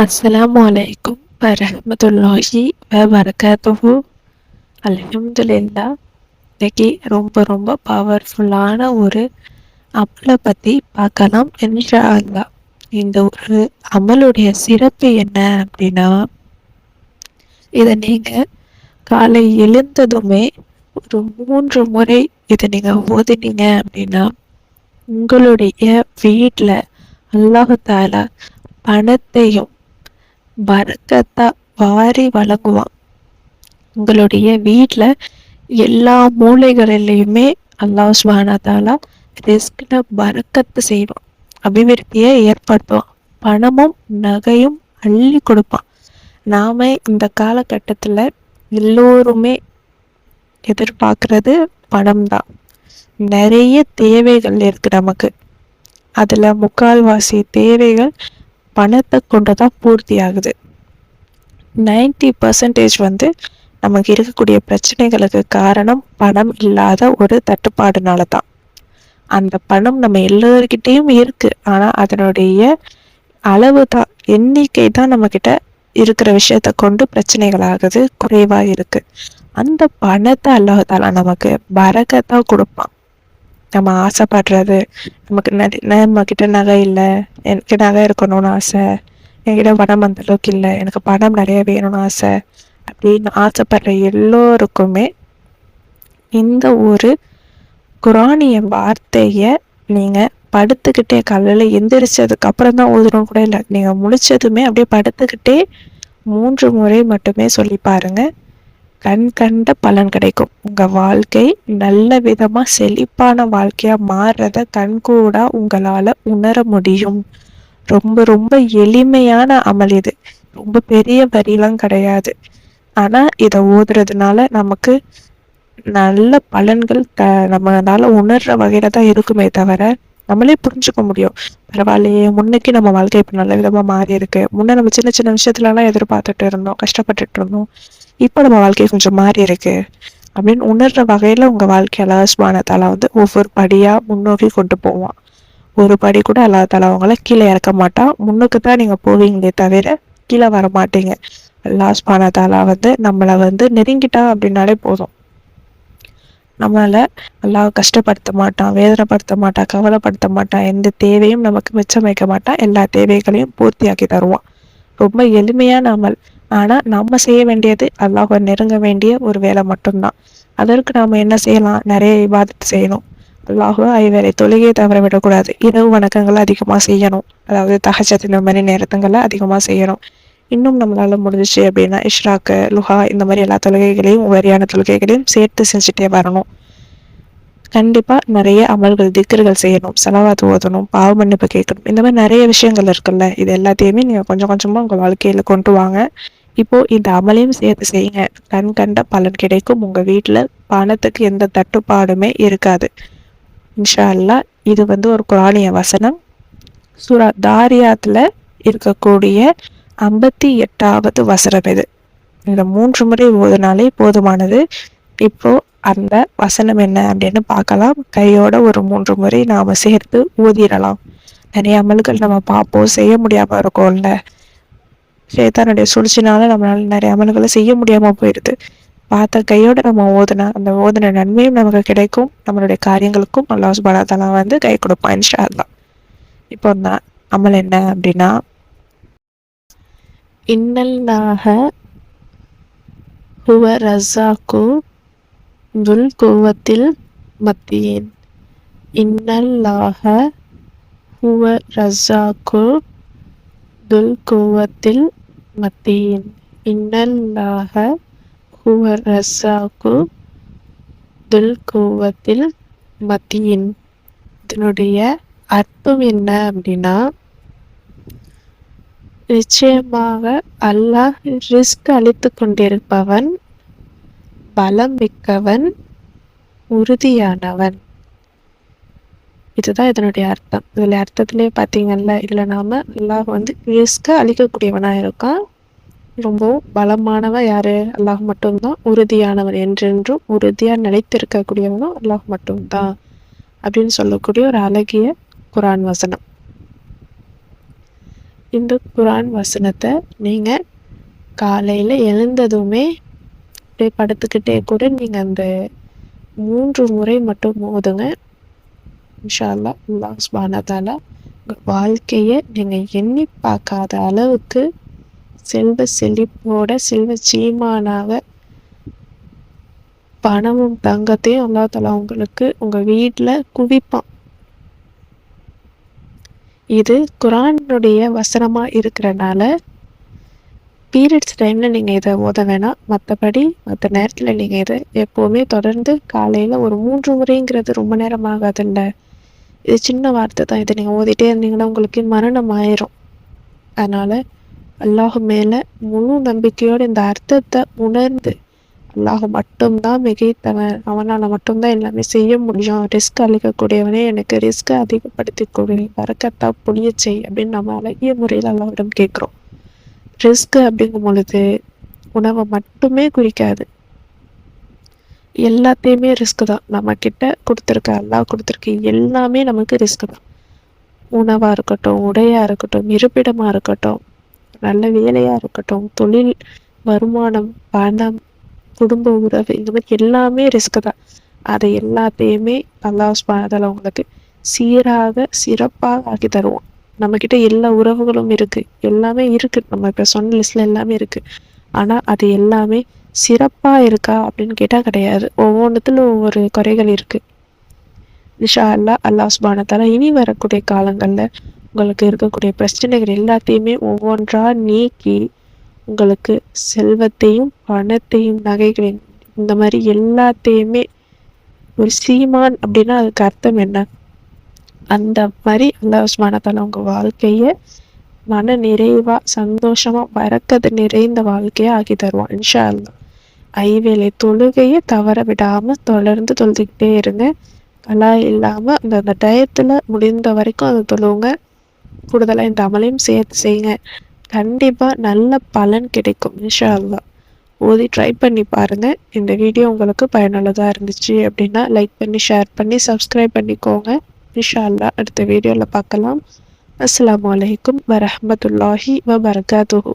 அஸ்ஸலாமு அலைக்கும் வரஹ்மத்துல்லாஹி வபரகாத்துஹு. அல்ஹம்துலில்லாஹ். இன்னைக்கு ரொம்ப ரொம்ப பவர்ஃபுல்லான ஒரு அமலை பற்றி பார்க்கலாம் இன்ஷா அல்லாஹ். இந்த ஒரு அமலுடைய சிறப்பு என்ன அப்படின்னா, இதை நீங்கள் காலை எழுந்ததுமே ஒரு 3 முறை இதை நீங்கள் ஓதினீங்க அப்படின்னா, உங்களுடைய வீட்டில் அல்லாஹ் தாலா பணத்தையும் பரக்கத்தா வாரி வழங்குவான். உங்களுடைய வீட்டில் எல்லா மூலைகளிலையுமே அல்லாஹ் சுப்ஹானஹு வ தஆலா ரிஸ்கில் பரக்கத்து செய்வான், அபிவிருத்தியை ஏற்படுத்துவான், பணமும் நகையும் அள்ளி கொடுப்பான். நாம் இந்த காலகட்டத்தில் எல்லோருமே எதிர்பார்க்குறது பணம் தான். நிறைய தேவைகள் இருக்குது நமக்கு. அதில் முக்கால்வாசி தேவைகள் பணத்தை கொண்டு தான் பூர்த்தி ஆகுது. 90% நமக்கு இருக்கக்கூடிய பிரச்சனைகளுக்கு காரணம் பணம் இல்லாத ஒரு தட்டுப்பாடுனால தான். அந்த பணம் நம்ம எல்லோருக்கிட்டேயும் இருக்குது, ஆனால் அதனுடைய அளவு தான், எண்ணிக்கை தான் நம்மக்கிட்ட இருக்கிற விஷயத்த கொண்டு பிரச்சனைகள் ஆகுது, குறைவாக இருக்குது. அந்த பணத்தை அல்லாஹ் தஆலா நமக்கு பரக்கத்தாக கொடுப்பான். நம்ம ஆசைப்படுறது, நம்மக்கிட்ட நகை இல்லை, எனக்கு நகை இருக்கணும்னு ஆசை, என்கிட்ட பணம் அந்த அளவுக்கு இல்லை, எனக்கு பணம் நிறைய வேணும்னு ஆசை அப்படின்னு ஆசைப்படுற எல்லோருக்குமே இந்த ஒரு குரானிய வார்த்தையை நீங்கள் படுத்துக்கிட்டே காலையில் எந்திரிச்சதுக்கு அப்புறம் தான் ஓதணும் கூட இல்லை, நீங்கள் முழிச்சதுமே அப்படியே படுத்துக்கிட்டே 3 முறை மட்டுமே சொல்லி பாருங்க. கண் கண்ட பலன் கிடைக்கும். உங்கள் வாழ்க்கை நல்ல விதமாக செழிப்பான வாழ்க்கையாக மாறுறத கண்கூடா உங்களால் உணர முடியும். ரொம்ப ரொம்ப எளிமையான அமல் இது. ரொம்ப பெரிய வரிலாம் கிடையாது. ஆனால் இதை ஓதுறதுனால நமக்கு நல்ல பலன்கள் நம்மளால உணர்ற வகையில் தான் இருக்குமே தவிர, நம்மளே புரிஞ்சுக்க முடியும். பரவாயில்லையே, முன்னைக்கு நம்ம வாழ்க்கை இப்போ நல்ல விதமாக மாறி இருக்கு, முன்னே நம்ம சின்ன சின்ன விஷயத்துலலாம் எதிர்பார்த்துட்டு இருந்தோம், கஷ்டப்பட்டுட்டு இருந்தோம், இப்போ நம்ம வாழ்க்கை கொஞ்சம் மாறி இருக்கு அப்படின்னு உணர்ற வகையில் உங்கள் வாழ்க்கை அல்லாஹ் சுப்ஹானஹு வ தஆலா ஒவ்வொரு படியாக முன்னோக்கி கொண்டு போவான். ஒரு படி கூட அல்லாஹ் தஆலா அவங்கள கீழே இறக்க மாட்டான். முன்னுக்கு தான் நீங்கள் போவீங்களே தவிர கீழே வர மாட்டீங்க. அல்லாஹ் சுப்ஹானஹு வ தஆலா நம்மளை நெருங்கிட்டா அப்படின்னாலே போதும், நம்மளை அல்லாஹ் கஷ்டப்படுத்த மாட்டான், வேதனைப்படுத்த மாட்டான், கவலைப்படுத்த மாட்டான், எந்த தேவையும் நமக்கு மிச்சம் வைக்க மாட்டான், எல்லா தேவைகளையும் பூர்த்தியாக்கி தருவான். ரொம்ப எளிமையான அமல். ஆனால் நம்ம செய்ய வேண்டியது அல்லாஹ்வை நெருங்க வேண்டிய ஒரு வேலை மட்டும்தான். அதற்கு நாம் என்ன செய்யலாம்? நிறைய இபாதத் செய்யணும். அல்லாஹ்வை 5 வேளை தொழுகையை தவற விடக்கூடாது. இரவு வணக்கங்களை அதிகமாக செய்யணும். அதாவது தஹஜ்ஜத் இந்த மாதிரி நேரத்துங்களை அதிகமாக செய்யணும். இன்னும் நம்மளால் முடிஞ்சிச்சு அப்படின்னா இஷ்ராக்கு, லுஹா இந்த மாதிரி எல்லா தொழுகைகளையும், உபரியான தொழுகைகளையும் சேர்த்து செஞ்சுட்டே வரணும். கண்டிப்பாக நிறைய அமல்கள், திக்ர்கள் செய்யணும், ஸலவாத் ஓதணும், பாவ மன்னிப்பு கேட்கணும். இந்த மாதிரி நிறைய விஷயங்கள் இருக்குல்ல, இது எல்லாத்தையுமே நீங்கள் கொஞ்சம் கொஞ்சமாக உங்கள் வாழ்க்கையில் கொண்டு வாங்க. இப்போது இந்த அமலையும் சேர்த்து செய்யுங்க. கண் கண்ட பலன் கிடைக்கும். உங்கள் வீட்டில் பணத்துக்கு எந்த தட்டுப்பாடுமே இருக்காது இன்ஷா அல்லாஹ். இது ஒரு குரானிய வசனம். சூரா தாரியாத்தில் இருக்கக்கூடிய 58வது வசனம் இது. இந்த 3 முறை ஓதுனாலே போதுமானது. இப்போ அந்த வசனம் என்ன அப்படின்னு பார்க்கலாம். கையோட ஒரு 3 முறை நாம் சேர்த்து ஊதிடலாம். நிறைய அமல்கள் நம்ம பார்ப்போம், செய்ய முடியாமல் இருக்கோம்ல, ஷைத்தானுடைய சூழ்ச்சினால நம்மளால நிறைய அமல்களை செய்ய முடியாமல் போயிடுது. பார்த்த கையோட நம்ம ஓதுனா அந்த ஓதுன நன்மையும் நமக்கு கிடைக்கும். நம்மளுடைய காரியங்களுக்கும் அல்லாஹ் சுப்ஹானஹு வ தஆலா கை கொடுப்பான் இன்ஷா அல்லாஹ். இப்போ தான் அமல் என்ன அப்படின்னா, இன்னல்லாஹ ஹுவ ரஸாக்கு துல் குவத்தில் மத்தீன். இன்னல்லாஹ ஹுவ ரஸாக்கு துல் குவத்தில் மத்தீன். இன்னல்லாஹ ஹுவ ரஸாக்கு துல் குவத்தில் மத்தீன். இதனுடைய அர்த்தம் என்ன அப்படின்னா, நிச்சயமாக அல்லாஹ் ரிஸ்க் அளித்து கொண்டிருப்பவன், பலம் மிக்கவன், உறுதியானவன். இதுதான் இதனுடைய அர்த்தம். இதில் அர்த்தத்திலே பார்த்தீங்கல்ல, இதில் நாம் அல்லாஹ் ரிஸ்கை அளிக்கக்கூடியவனாக இருக்கான். ரொம்பவும் பலமானவன் யார்? அல்லாஹ் மட்டும்தான். உறுதியானவன், என்றென்றும் உறுதியாக நிலைத்திருக்கக்கூடியவனும் அல்லாஹ் மட்டும்தான் அப்படின்னு சொல்லக்கூடிய ஒரு அழகிய குரான் வசனம். இந்த குரான் வசனத்தை நீங்கள் காலையில் எழுந்ததுமே அப்படியே படுத்துக்கிட்டே கூட நீங்கள் அந்த 3 முறை மட்டும் ஓதுங்க. இன்ஷா அல்லாஹ் அல்லாஹ் சுப்ஹானஹு வ தஆலா உங்கள் வாழ்க்கையை நீங்கள் எண்ணி பார்க்காத அளவுக்கு செல்வ செழிப்போட செல்வ சீமானாக பணமும் தங்கத்தையும் அல்லாஹ் தஆலா உங்களுக்கு உங்கள் வீட்டில் குவிப்பான். இது குரானுடைய வசனமாக இருக்கிறனால பீரியட்ஸ் டைமில் நீங்கள் இதை ஓத வேணாம். மற்றபடி மற்ற நேரத்தில் நீங்கள் இதை எப்போவுமே தொடர்ந்து காலையில் ஒரு 3 முறைங்கிறது ரொம்ப நேரம் ஆகாதுல்ல. இது சின்ன வார்த்தை தான். இதை நீங்கள் ஓதிட்டே இருந்தீங்கன்னா உங்களுக்கு மரணம் ஆயிரும். அதனால் அல்லாஹ் மேலே முழு நம்பிக்கையோடு இந்த அர்த்தத்தை உணர்ந்து அல்லாஹ் மட்டும்தான் மிகைத்தவன், அவனால் மட்டும்தான் எல்லாமே செய்ய முடியும், ரிஸ்க் அளிக்கக்கூடியவனே, எனக்கு ரிஸ்க்கை அதிகப்படுத்தி கொடு, பறக்கத்தா புளிய செய் அப்படின்னு நம்ம அழகிய முறையில் அல்லாஹ்விடம் கேட்குறோம். ரிஸ்க்கு அப்படிங்கும் பொழுது உணவை மட்டுமே குறிக்காது, எல்லாத்தையுமே ரிஸ்க்கு தான். நம்மக்கிட்ட கொடுத்துருக்க அல்லாஹ் கொடுத்துருக்க எல்லாமே நமக்கு ரிஸ்க்கு தான். உணவாக இருக்கட்டும், உடையாக இருக்கட்டும், இருப்பிடமாக இருக்கட்டும், நல்ல வேலையாக இருக்கட்டும், தொழில், வருமானம், பணம், குடும்ப உறவு, இந்த மாதிரி எல்லாமே ரிஸ்க்கு தான். அதை எல்லாத்தையுமே அல்லாஹ் சுப்ஹானஹு வ தஆலா உங்களுக்கு சீராக சிறப்பாக ஆக்கி தருவோம். நம்மக்கிட்ட எல்லா உறவுகளும் இருக்குது, எல்லாமே இருக்குது, நம்ம இப்போ சொன்ன லிஸ்ட்டில் எல்லாமே இருக்குது. ஆனால் அது எல்லாமே சிறப்பாக இருக்கா அப்படின்னு கேட்டால் கிடையாது. ஒவ்வொன்றுத்துல ஒவ்வொரு குறைகள் இருக்குது. இன்ஷா அல்லாஹ் அல்லாஹ் சுப்ஹானஹு வ தஆலா இனி வரக்கூடிய காலங்களில் உங்களுக்கு இருக்கக்கூடிய பிரச்சனைகள் எல்லாத்தையுமே ஒவ்வொன்றா நீக்கி உங்களுக்கு செல்வத்தையும் பணத்தையும் நகைகளையும் இந்த மாதிரி எல்லாத்தையுமே, ஒரு சீமான் அப்படின்னா அதுக்கு அர்த்தம் என்ன, அந்த மாதிரி அல்லாஹ் சுப்ஹானஹு வ தஆலா உங்கள் வாழ்க்கையை மன நிறைவாக சந்தோஷமாக பறக்கத்து நிறைந்த வாழ்க்கையை ஆக்கி தருவான் இன்ஷா அல்லாஹ். ஐவேளை தொழுகையை தவற விடாமல் தொடர்ந்து தொழுதுகிட்டே இருங்க. கலா இல்லாமல் அந்த டயத்தில் முடிந்த வரைக்கும் அதை தொழுவுங்க. கூடுதலாக இந்த அமலையும் சேர்த்து செய்யுங்க. கண்டிப்பாக நல்ல பலன் கிடைக்கும் இன்ஷா அல்லாஹ். ஓதி ட்ரை பண்ணி பாருங்கள். இந்த வீடியோ உங்களுக்கு பயனுள்ளதாக இருந்துச்சு அப்படின்னா லைக் பண்ணி, ஷேர் பண்ணி, சப்ஸ்கிரைப் பண்ணிக்கோங்க. இன்ஷா அல்லாஹ் அடுத்த வீடியோவில் பார்க்கலாம். அஸ்ஸலாமு அலைக்கும் வரஹ்மத்துல்லாஹி வபரகாத்துஹு.